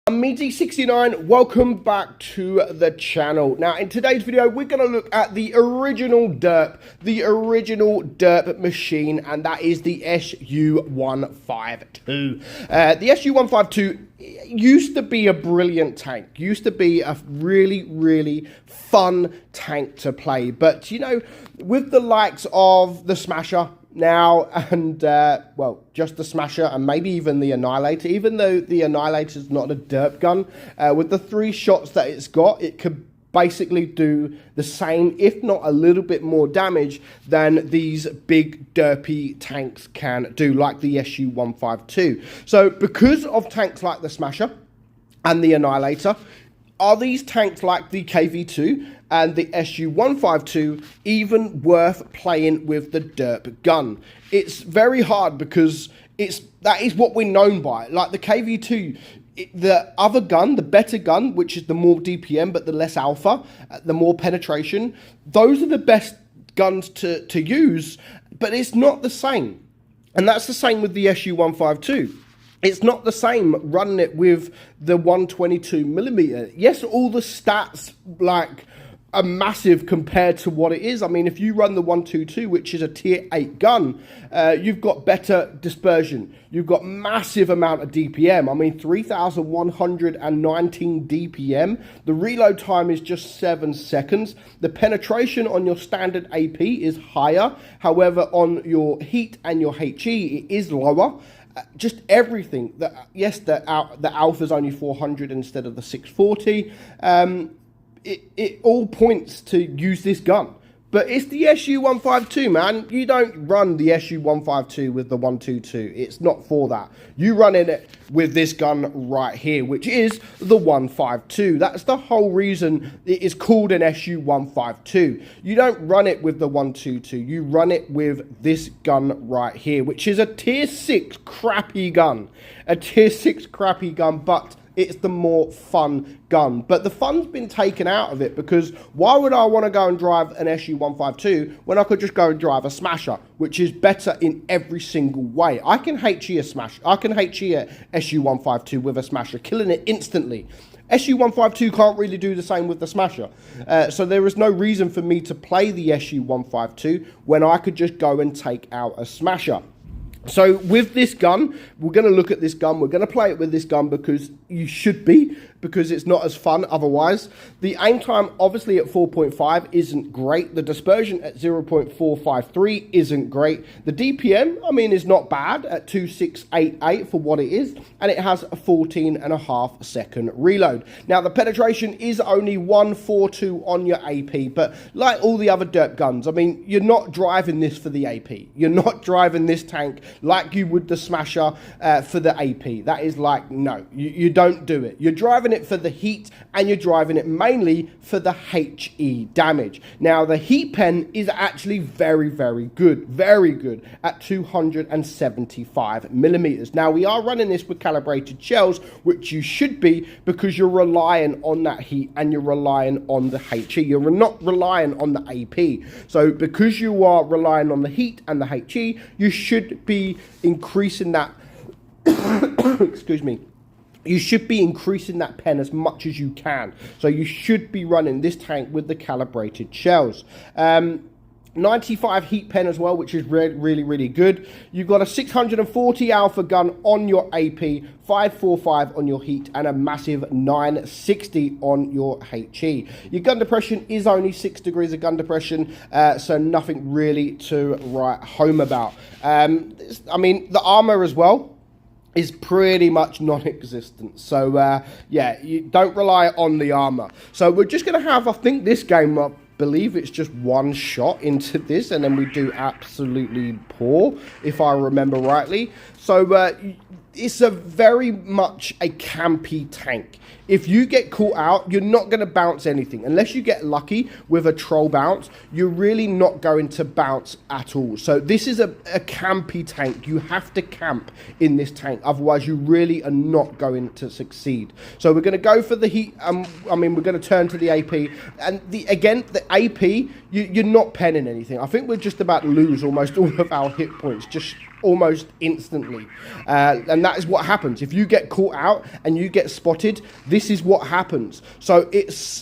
I'm meadsy69, welcome back to the channel. Now in today's video we're going to look at the original DERP machine, and that is the SU-152. The SU-152 used to be a brilliant tank, used to be a really fun tank to play, but you know, with the likes of the Smasher now and well, just the Smasher and maybe even the Annihilator, even though the Annihilator is not a derp gun, with the 3 shots that it's got, it could basically do the same, if not a little bit more damage than these big derpy tanks can do, like the SU-152. So because of tanks like the Smasher and the Annihilator, are these tanks like the KV-2 and the SU-152 even worth playing with the derp gun? It's very hard because that is what we're known by. Like the KV-2, the other gun, the better gun, which is the more DPM but the less alpha, the more penetration, those are the best guns to use, but it's not the same. And that's the same with the SU-152. It's not the same running it with the 122mm. Yes, all the stats like are massive compared to what it is. I mean, if you run the 122, which is a tier 8 gun, you've got better dispersion. You've got massive amount of DPM. I mean, 3,119 DPM. The reload time is just 7 seconds. The penetration on your standard AP is higher. However, on your heat and your HE, it is lower. Just everything. Yes, the alpha is only 400 instead of the 640. It all points to use this gun. But it's the SU-152, man. You don't run the SU-152 with the 122. It's not for that. You run in it with this gun right here, which is the 152. That's the whole reason it is called an SU-152. You don't run it with the 122. You run it with this gun right here, which is a tier 6 crappy gun. A tier 6 crappy gun, but it's the more fun gun. But the fun's been taken out of it, because why would I want to go and drive an SU-152 when I could just go and drive a Smasher, which is better in every single way? I can HE a Smasher. I can HE a SU-152 with a Smasher, killing it instantly. SU-152 can't really do the same with the Smasher. So there is no reason for me to play the SU-152 when I could just go and take out a Smasher. So with this gun, we're going to look at this gun. We're going to play it with this gun because you should be, because it's not as fun otherwise. The aim time, obviously, at 4.5 isn't great. The dispersion at 0.453 isn't great. The DPM, I mean, is not bad at 2688 for what it is, and it has a 14.5 second reload. Now, the penetration is only 142 on your AP, but like all the other derp guns, I mean, you're not driving this for the AP. You're not driving this tank like you would the Smasher for the AP. That is like, no, you don't do it. You're driving it for the heat, and you're driving it mainly for the HE damage. Now, the heat pen is actually very good at 275mm. Now, we are running this with calibrated shells, which you should be, because you're relying on that heat and you're relying on the HE. You're not relying on the AP. So because you are relying on the heat and the HE, you should be increasing that excuse me, you should be increasing that pen as much as you can. So you should be running this tank with the calibrated shells. 95 heat pen as well, which is really good. You've got a 640 alpha gun on your AP, 545 on your heat, and a massive 960 on your HE. Your gun depression is only 6 degrees of gun depression, so nothing really to write home about. I mean, the armor as well is pretty much non-existent. So yeah, you don't rely on the armor. So we're just going to have, I think this game, I believe it's just one shot into this, and then we do absolutely poor, if I remember rightly. So it's a very much a campy tank. If you get caught out, you're not going to bounce anything. Unless you get lucky with a troll bounce, you're really not going to bounce at all. So this is a campy tank. You have to camp in this tank. Otherwise, you really are not going to succeed. So we're going to go for the heat. I mean, we're going to turn to the AP. And again, the AP, you're not penning anything. I think we're just about to lose almost all of our hit points just almost instantly. And that is what happens. If you get caught out and you get spotted, this is what happens. So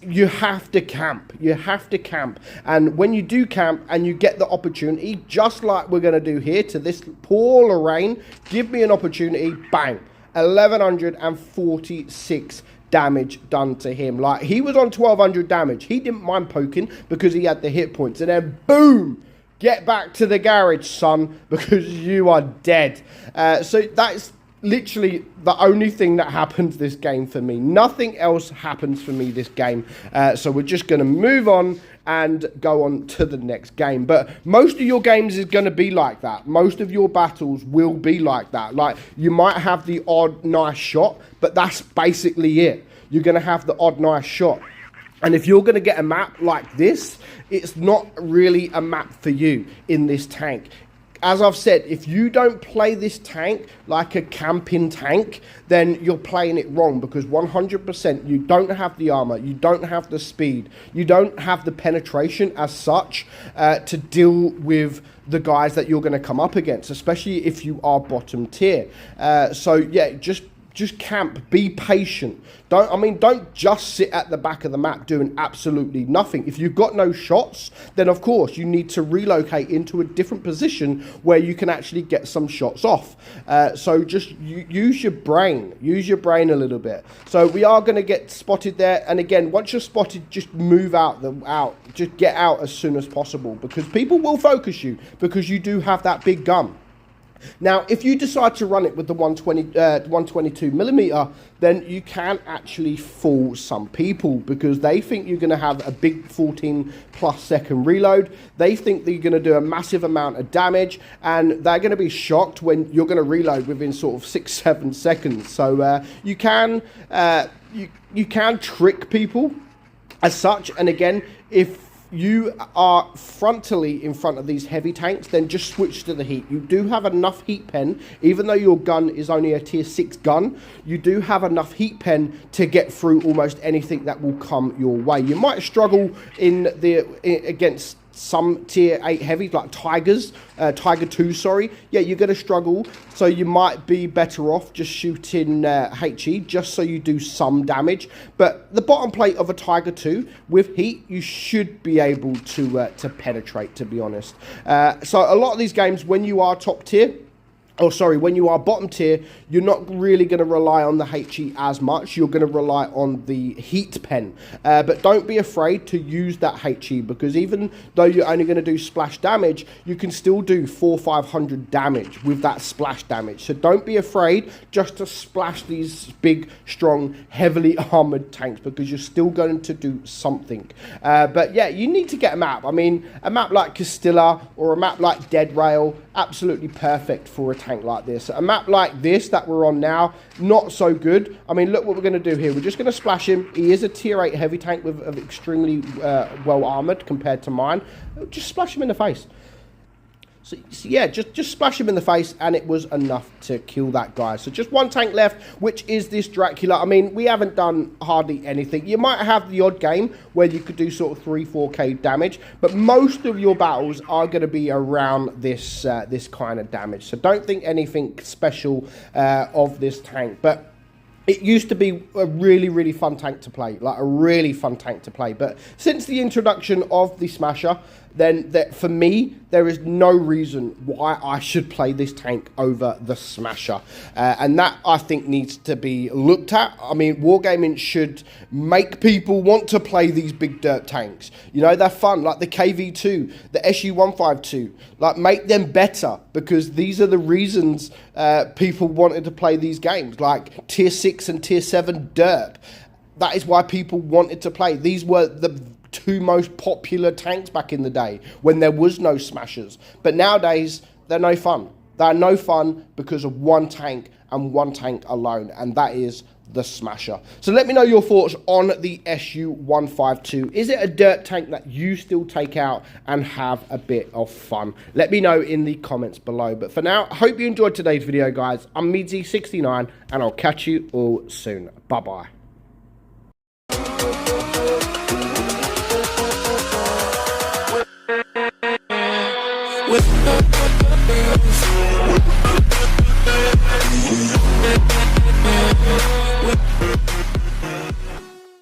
you have to camp. You have to camp. And when you do camp and you get the opportunity, just like we're going to do here to this poor Lorraine, give me an opportunity, bang, 1146 damage done to him. Like, he was on 1200 damage. He didn't mind poking because he had the hit points. And then boom, get back to the garage, son, because you are dead. So that's literally the only thing that happens this game for me. Nothing else happens for me this game. So we're just going to move on and go on to the next game. But most of your games is going to be like that. Most of your battles will be like that. Like, you might have the odd nice shot, but that's basically it. You're going to have the odd nice shot. And if you're going to get a map like this, it's not really a map for you in this tank. As I've said, if you don't play this tank like a camping tank, then you're playing it wrong, because 100% you don't have the armor, you don't have the speed, you don't have the penetration as such to deal with the guys that you're going to come up against, especially if you are bottom tier. So yeah, just camp, be patient. Don't just sit at the back of the map doing absolutely nothing. If you've got no shots, then of course you need to relocate into a different position where you can actually get some shots off. So just use your brain a little bit. So we are going to get spotted there, and again, once you're spotted, just move out, just get out as soon as possible, because people will focus you because you do have that big gun. Now, if you decide to run it with the 122 millimeter, then you can actually fool some people, because they think you're going to have a big 14+ second reload. They think that you're going to do a massive amount of damage, and they're going to be shocked when you're going to reload within sort of 6-7 seconds. So you can trick people as such. And again, if you are frontally in front of these heavy tanks, then just switch to the heat. You do have enough heat pen, even though your gun is only a tier 6 gun, you do have enough heat pen to get through almost anything that will come your way. You might struggle against some tier 8 heavies like Tiger 2, sorry. Yeah, you're going to struggle, so you might be better off just shooting HE, just so you do some damage. But the bottom plate of a Tiger 2 with heat, you should be able to penetrate, to be honest. So a lot of these games, when you are top tier, when you are bottom tier, you're not really going to rely on the HE as much. You're going to rely on the heat pen. But don't be afraid to use that HE, because even though you're only going to do splash damage, you can still do 400-500 damage with that splash damage. So don't be afraid just to splash these big, strong, heavily armored tanks, because you're still going to do something. But yeah, you need to get a map. I mean, a map like Castilla or a map like Dead Rail, absolutely perfect for a tank like this. A map like this that we're on now, not so good. I mean, look what we're going to do here. We're just going to splash him. He is a tier 8 heavy tank with extremely well armored compared to mine. Just splash him in the face. So yeah, just splash him in the face, and it was enough to kill that guy. So just one tank left, which is this Dracula. I mean, we haven't done hardly anything. You might have the odd game where you could do sort of 3-4k damage, but most of your battles are going to be around this this kind of damage. So don't think anything special of this tank. But it used to be a really, really fun tank to play, like a really fun tank to play. But since the introduction of the Smasher, then for me, there is no reason why I should play this tank over the Smasher. And that, I think, needs to be looked at. I mean, Wargaming should make people want to play these big dirt tanks. You know, they're fun, like the KV2, the SU-152. Like, make them better, because these are the reasons people wanted to play these games, like tier 6 and tier 7 DERP. That is why people wanted to play. These were the 2 most popular tanks back in the day when there was no Smashers. But nowadays, they're no fun. They're no fun because of one tank and one tank alone, and that is the Smasher. So let me know your thoughts on the SU-152. Is it a dirt tank that you still take out and have a bit of fun? Let me know in the comments below. But for now, I hope you enjoyed today's video, guys. I'm meadsyreplays, and I'll catch you all soon. Bye-bye. With We'll be right back.